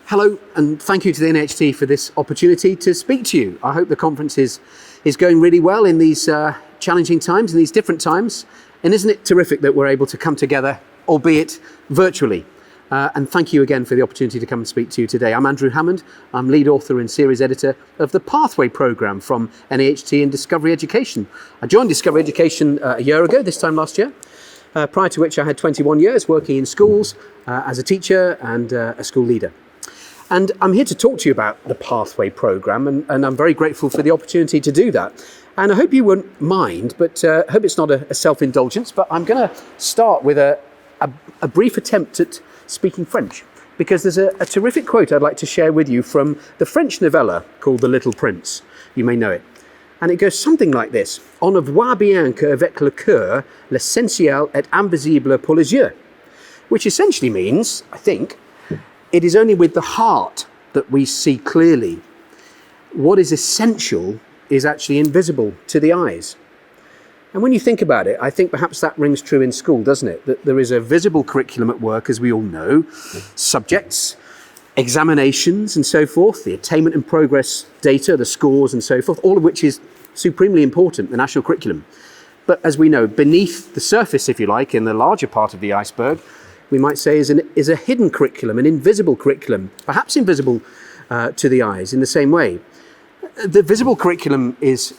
Hello, and thank you to the NAHT for this opportunity to speak to you. I hope the conference is going really well in these challenging times, in these different times. And isn't it terrific that we're able to come together, albeit virtually? And thank you again for the opportunity to come and speak to you today. I'm Andrew Hammond. I'm lead author and series editor of the Pathway programme from NAHT in Discovery Education. I joined Discovery Education a year ago, this time last year, prior to which I had 21 years working in schools as a teacher and a school leader. And I'm here to talk to you about the Pathway programme, and I'm very grateful for the opportunity to do that. And I hope you won't mind, but I hope it's not a self-indulgence, but I'm going to start with a brief attempt at speaking French, because there's a terrific quote I'd like to share with you from the French novella called The Little Prince. You may know it. And it goes something like this: On ne voit bien qu'avec le cœur, l'essentiel est invisible pour les yeux. Which essentially means, I think, it is only with the heart that we see clearly. What is essential is actually invisible to the eyes. And when you think about it, I think perhaps that rings true in school, doesn't it? That there is a visible curriculum at work, as we all know, subjects, examinations and so forth, the attainment and progress data, the scores and so forth, all of which is supremely important, the national curriculum. But as we know, beneath the surface, if you like, in the larger part of the iceberg, we might say is a hidden curriculum, an invisible curriculum, perhaps invisible to the eyes in the same way. The visible curriculum is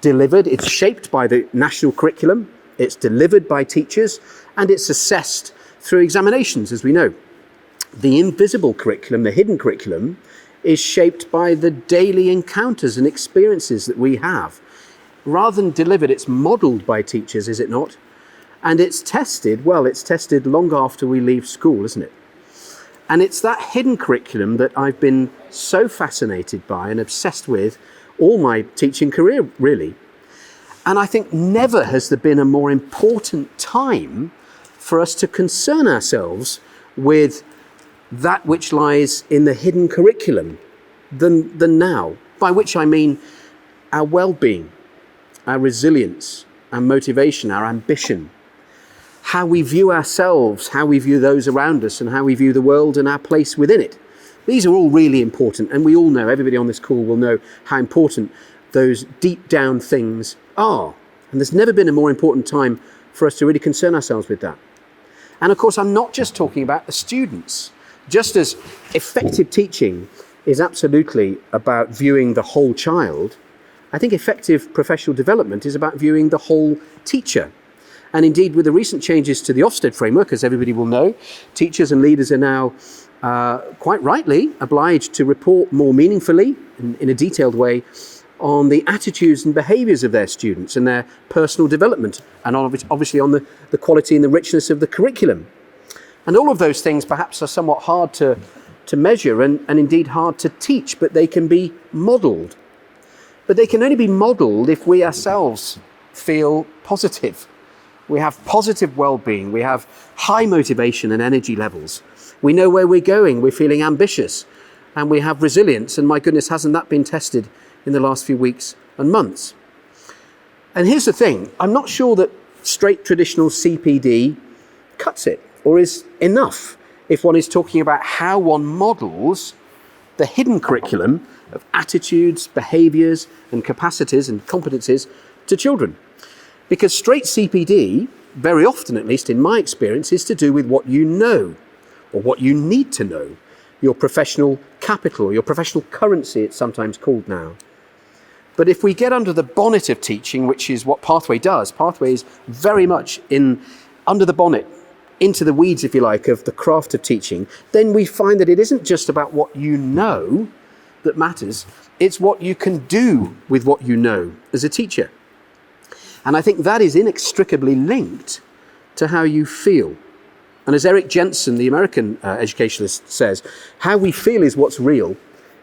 delivered, it's shaped by the national curriculum, it's delivered by teachers, and it's assessed through examinations, as we know. The invisible curriculum, the hidden curriculum, is shaped by the daily encounters and experiences that we have. Rather than delivered, it's modelled by teachers, is it not? And it's tested long after we leave school, isn't it? And it's that hidden curriculum that I've been so fascinated by and obsessed with all my teaching career, really. And I think never has there been a more important time for us to concern ourselves with that which lies in the hidden curriculum than now, by which I mean our well-being, our resilience, our motivation, our ambition, how we view ourselves, how we view those around us, and how we view the world and our place within it. These are all really important, and we all know, everybody on this call will know how important those deep down things are. And there's never been a more important time for us to really concern ourselves with that. And of course, I'm not just talking about the students. Just as effective teaching is absolutely about viewing the whole child, I think effective professional development is about viewing the whole teacher. And indeed, with the recent changes to the Ofsted framework, as everybody will know, teachers and leaders are now quite rightly obliged to report more meaningfully, in a detailed way, on the attitudes and behaviours of their students and their personal development, and obviously on the quality and the richness of the curriculum. And all of those things perhaps are somewhat hard to measure and indeed hard to teach, but they can be modelled. But they can only be modelled if we ourselves feel positive. We have positive well-being, we have high motivation and energy levels. We know where we're going, we're feeling ambitious, and we have resilience. And my goodness, hasn't that been tested in the last few weeks and months? And here's the thing, I'm not sure that straight traditional CPD cuts it or is enough if one is talking about how one models the hidden curriculum of attitudes, behaviours and capacities and competencies to children. Because straight CPD, very often, at least in my experience, is to do with what you know, or what you need to know, your professional capital, your professional currency, it's sometimes called now. But if we get under the bonnet of teaching, which is what Pathway does, Pathway is very much under the bonnet, into the weeds, if you like, of the craft of teaching, then we find that it isn't just about what you know that matters, it's what you can do with what you know as a teacher. And I think that is inextricably linked to how you feel. And as Eric Jensen, the American educationalist, says, how we feel is what's real.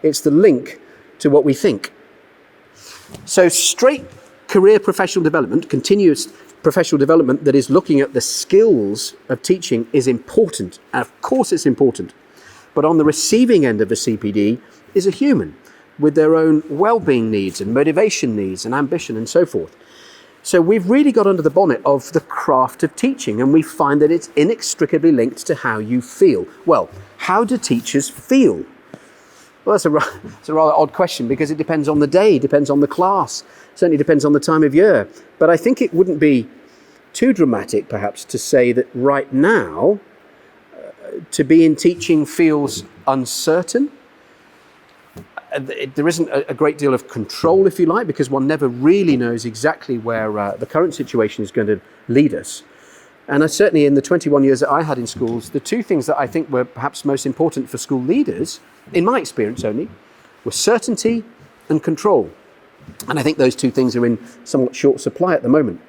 It's the link to what we think. So straight career professional development, continuous professional development that is looking at the skills of teaching is important. And of course it's important. But on the receiving end of the CPD is a human with their own well-being needs and motivation needs and ambition and so forth. So we've really got under the bonnet of the craft of teaching, and we find that it's inextricably linked to how you feel. Well, how do teachers feel? Well, it's a rather odd question, because it depends on the day, depends on the class, certainly depends on the time of year. But I think it wouldn't be too dramatic, perhaps, to say that right now, to be in teaching feels uncertain. There isn't a great deal of control, if you like, because one never really knows exactly where the current situation is going to lead us. And certainly in the 21 years that I had in schools, the two things that I think were perhaps most important for school leaders, in my experience only, were certainty and control. And I think those two things are in somewhat short supply at the moment.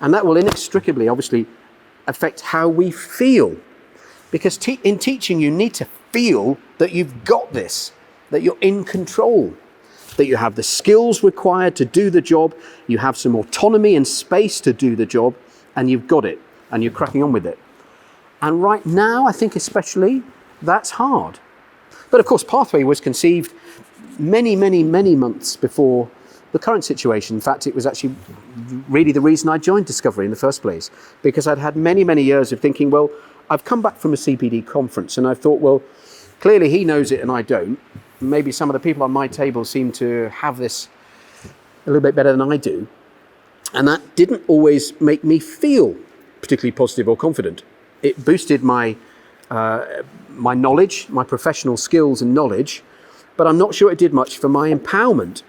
And that will inextricably, obviously, affect how we feel. Because in teaching, you need to feel that you've got this, that you're in control, that you have the skills required to do the job, you have some autonomy and space to do the job, and you've got it, and you're cracking on with it. And right now, I think especially, that's hard. But of course, Pathway was conceived many, many, many months before the current situation. In fact, it was actually really the reason I joined Discovery in the first place, because I'd had many, many years of thinking, well, I've come back from a CPD conference, and I thought, well, clearly he knows it and I don't. Maybe some of the people on my table seem to have this a little bit better than I do. And that didn't always make me feel particularly positive or confident. It boosted my knowledge, my professional skills and knowledge, but I'm not sure it did much for my empowerment.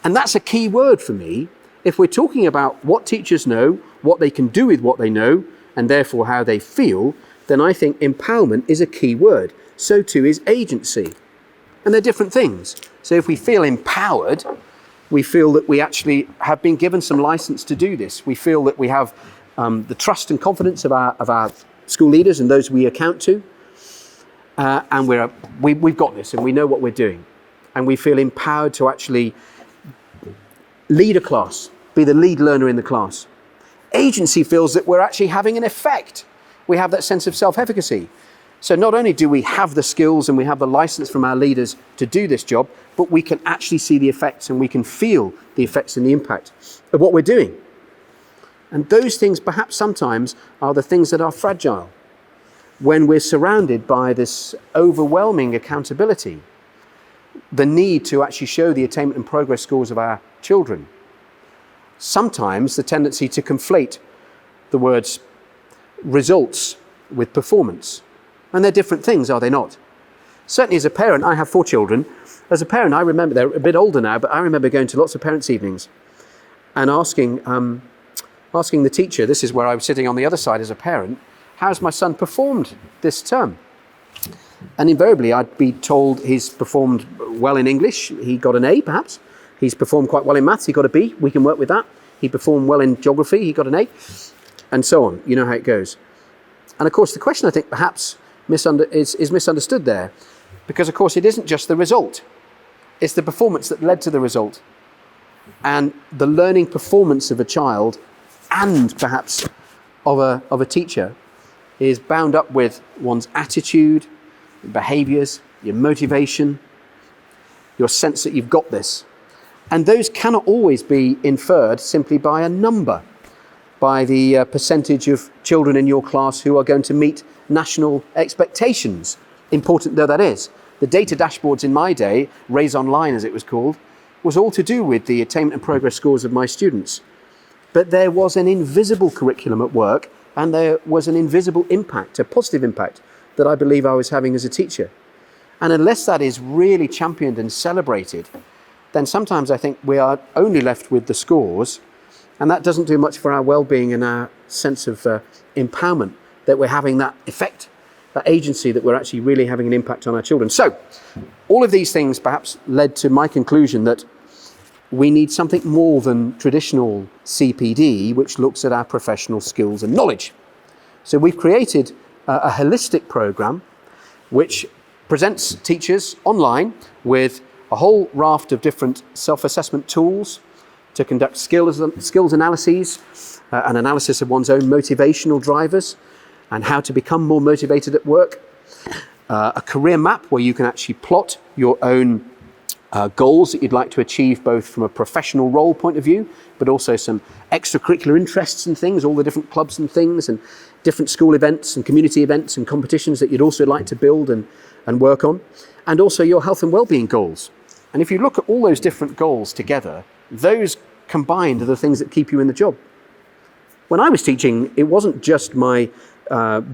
And that's a key word for me. If we're talking about what teachers know, what they can do with what they know, and therefore how they feel, then I think empowerment is a key word. So too is agency. And they're different things. So if we feel empowered, we feel that we actually have been given some license to do this. We feel that we have the trust and confidence of our school leaders and those we account to. And we've got this and we know what we're doing. And we feel empowered to actually lead a class, be the lead learner in the class. Agency feels that we're actually having an effect. We have that sense of self-efficacy. So not only do we have the skills and we have the license from our leaders to do this job, but we can actually see the effects and we can feel the effects and the impact of what we're doing. And those things perhaps sometimes are the things that are fragile when we're surrounded by this overwhelming accountability, the need to actually show the attainment and progress scores of our children. Sometimes the tendency to conflate the words results with performance. And they're different things, are they not? Certainly as a parent, I have 4 children. As a parent, I remember, they're a bit older now, but I remember going to lots of parents' evenings and asking the teacher, this is where I was sitting on the other side as a parent, how's my son performed this term? And invariably I'd be told he's performed well in English, he got an A perhaps. He's performed quite well in maths, he got a B, we can work with that. He performed well in geography, he got an A, and so on. You know how it goes. And of course the question I think perhaps is misunderstood there, because of course it isn't just the result, it's the performance that led to the result. And the learning performance of a child and perhaps of a teacher is bound up with one's attitude, behaviours, your motivation, your sense that you've got this. And those cannot always be inferred simply by a number, by the percentage of children in your class who are going to meet national expectations, important though that is. The data dashboards in my day, Raise Online as it was called, was all to do with the attainment and progress scores of my students. But there was an invisible curriculum at work, and there was an invisible impact, a positive impact, that I believe I was having as a teacher. And unless that is really championed and celebrated, then sometimes I think we are only left with the scores, and that doesn't do much for our well-being and our sense of empowerment, that we're having that effect, that agency, that we're actually really having an impact on our children. So all of these things perhaps led to my conclusion that we need something more than traditional CPD, which looks at our professional skills and knowledge. So we've created a holistic program which presents teachers online with a whole raft of different self-assessment tools to conduct skills analyses, an analysis of one's own motivational drivers and how to become more motivated at work, a career map where you can actually plot your own goals that you'd like to achieve, both from a professional role point of view, but also some extracurricular interests and things, all the different clubs and things and different school events and community events and competitions that you'd also like to build and work on, and also your health and well-being goals. And if you look at all those different goals together, those combined are the things that keep you in the job. When I was teaching, it wasn't just my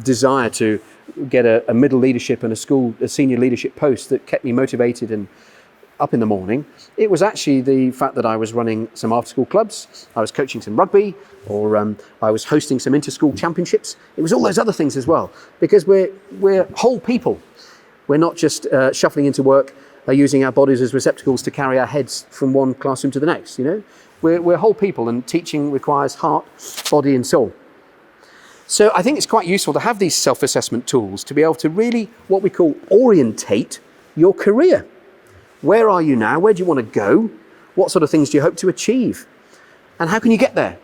desire to get a middle leadership and a senior leadership post that kept me motivated and up in the morning. It was actually the fact that I was running some after-school clubs, I was coaching some rugby, or I was hosting some inter-school championships. It was all those other things as well, because we're whole people. We're not just shuffling into work, using our bodies as receptacles to carry our heads from one classroom to the next. We're whole people, and teaching requires heart, body and soul. So I think it's quite useful to have these self-assessment tools to be able to really, what we call, orientate your career. Where are you now? Where do you want to go? What sort of things do you hope to achieve? And how can you get there?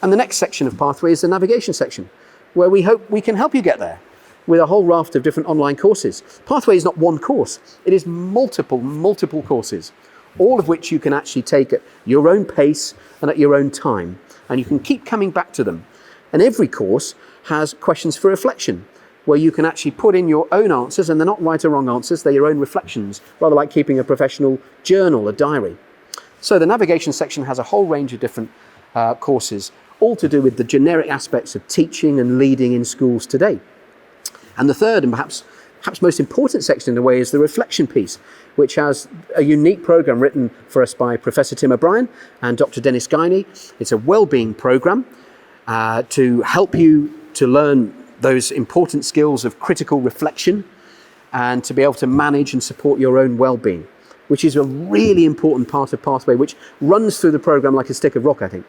And the next section of Pathway is the navigation section, where we hope we can help you get there with a whole raft of different online courses. Pathway is not one course. It is multiple courses, all of which you can actually take at your own pace and at your own time. And you can keep coming back to them. And every course has questions for reflection, where you can actually put in your own answers, and they're not right or wrong answers, they're your own reflections, rather like keeping a professional journal, a diary. So the navigation section has a whole range of different courses, all to do with the generic aspects of teaching and leading in schools today. And the third, and perhaps most important section in a way, is the reflection piece, which has a unique program written for us by Professor Tim O'Brien and Dr. Dennis Guiney. It's a well-being program to help you to learn those important skills of critical reflection and to be able to manage and support your own well-being, which is a really important part of Pathway, which runs through the program like a stick of rock, I think.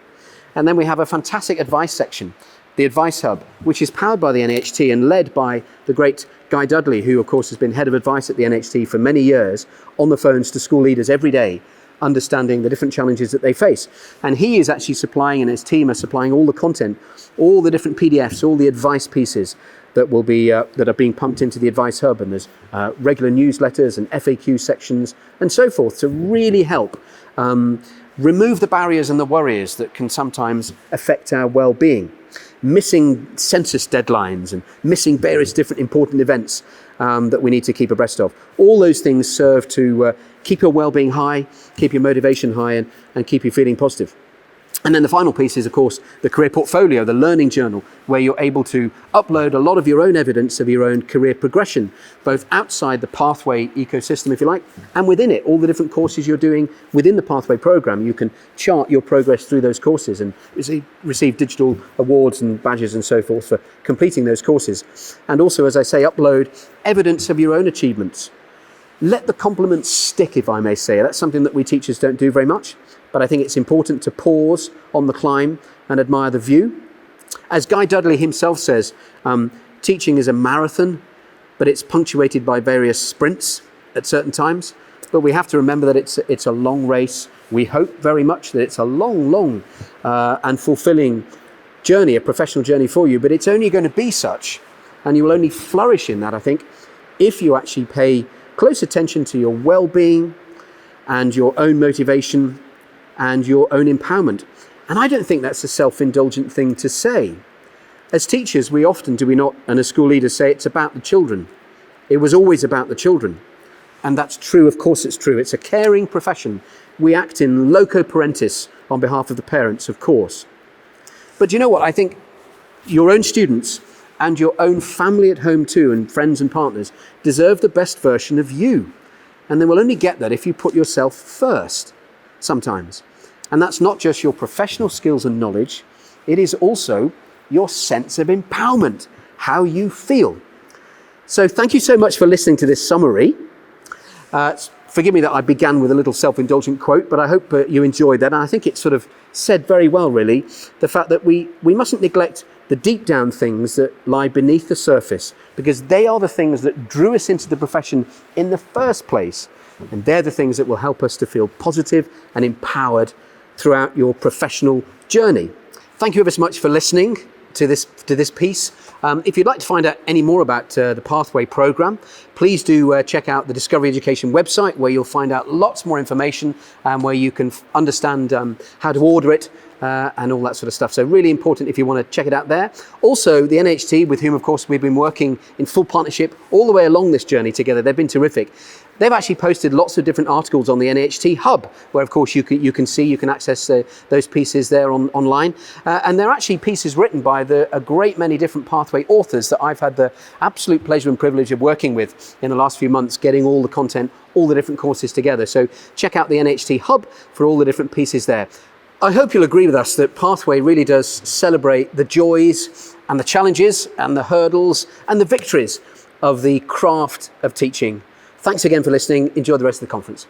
And then we have a fantastic advice section, the Advice Hub, which is powered by the NAHT and led by the great Guy Dudley, who of course has been head of advice at the NAHT for many years, on the phones to school leaders every day, understanding the different challenges that they face. And he is actually supplying, and his team are supplying, all the content, all the different PDFs, all the advice pieces that will be that are being pumped into the Advice Hub. And there's regular newsletters and FAQ sections and so forth to really help remove the barriers and the worries that can sometimes affect our well-being. Missing census deadlines and missing various different important events that we need to keep abreast of. All those things serve to keep your well-being high, keep your motivation high, and keep you feeling positive. And then the final piece is, of course, the career portfolio, the learning journal, where you're able to upload a lot of your own evidence of your own career progression, both outside the Pathway ecosystem, if you like, and within it, all the different courses you're doing within the Pathway program. You can chart your progress through those courses and receive digital awards and badges and so forth for completing those courses. And also, as I say, upload evidence of your own achievements. Let the compliments stick, if I may say. That's something that we teachers don't do very much. But I think it's important to pause on the climb and admire the view. As Guy Dudley himself says, teaching is a marathon, but it's punctuated by various sprints at certain times. But we have to remember that it's a long race. We hope very much that it's a long and fulfilling journey, a professional journey for you, but it's only going to be such, and you will only flourish in that, I think, if you actually pay close attention to your well-being and your own motivation and your own empowerment. And I don't think that's a self-indulgent thing to say. As teachers, we often, do we not, and as school leaders say, it's about the children. It was always about the children. And that's true, of course it's true. It's a caring profession. We act in loco parentis on behalf of the parents, of course. But you know what? I think your own students and your own family at home too, and friends and partners, deserve the best version of you. And they will only get that if you put yourself first. Sometimes. And that's not just your professional skills and knowledge, it is also your sense of empowerment, how you feel. So thank you so much for listening to this summary. Forgive me that I began with a little self-indulgent quote, but I hope you enjoyed that. And I think it sort of said very well, really, the fact that we mustn't neglect the deep down things that lie beneath the surface, because they are the things that drew us into the profession in the first place. And they're the things that will help us to feel positive and empowered throughout your professional journey. Thank you ever so much for listening to this piece. If you'd like to find out any more about the Pathway programme, please do check out the Discovery Education website, where you'll find out lots more information and where you can understand how to order it and all that sort of stuff. So really important if you want to check it out there. Also, the NAHT, with whom, of course, we've been working in full partnership all the way along this journey together. They've been terrific. They've actually posted lots of different articles on the NAHT Hub, where, of course, you can access those pieces there online. And they're actually pieces written by a great many different Pathway authors that I've had the absolute pleasure and privilege of working with in the last few months, getting all the content, all the different courses together. So check out the NAHT Hub for all the different pieces there. I hope you'll agree with us that Pathway really does celebrate the joys and the challenges and the hurdles and the victories of the craft of teaching. Thanks again for listening. Enjoy the rest of the conference.